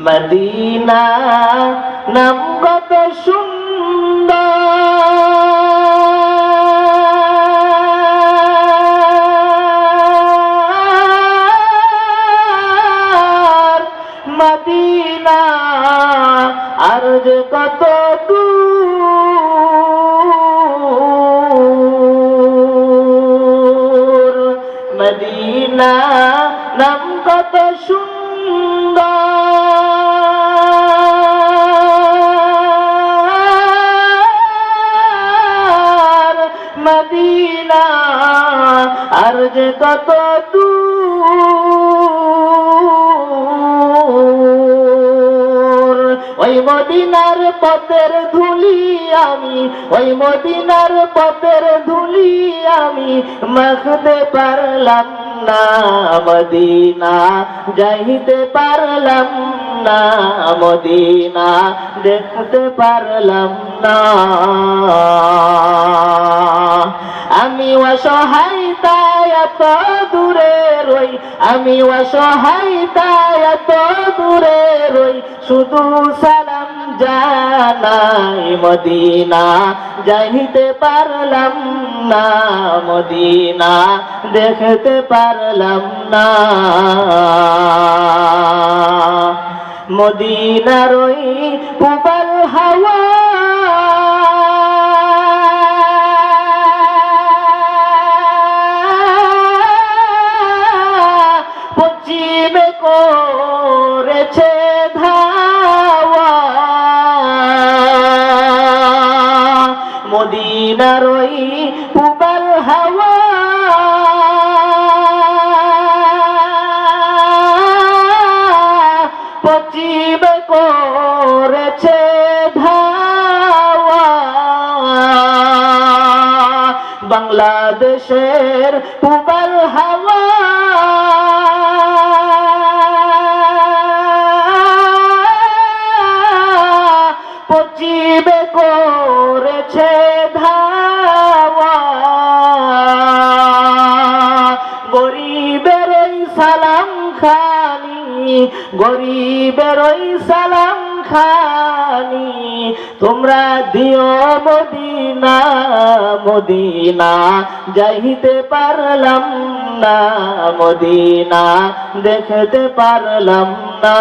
Medina নাম কত সুন্দর, মদিনা আর যে কত দূর। মদিনা নাম কত সুন্দর, মদিনা আর যে কত দূর। ওই মদিনার পথের ধুলি আমি, ওই মদিনার পথের ধুলি আমি মাখতে পারলাম না, মদিনা যাইতে পারলাম না, মদিনা দেখতে পারলাম না। আমি অসহায় তাই এত দূরে রই, আমি অসহায় তাই এত দূরে রই, শুধু সালাম জানাই, মদিনা যাইতে পারলাম না, মদিনা দেখতে পারলাম না। মদিনার ওই পূবাল হাওয়া পশ্চিমে করেছে ধাওয়া, মদিনার ওই পূবাল হাওয়া পশ্চিমে করেছে ধাওয়া। বাংলাদেশের পূবাল হাওয়া পশ্চিমে করেছে ধাওয়া। গরিবের ওই সালাম খানি, গরিবের ওই সালাম খানি তোমরা দিও মদিনা, মদিনা যাইতে পারলাম না, মদিনা দেখতে পারলাম না।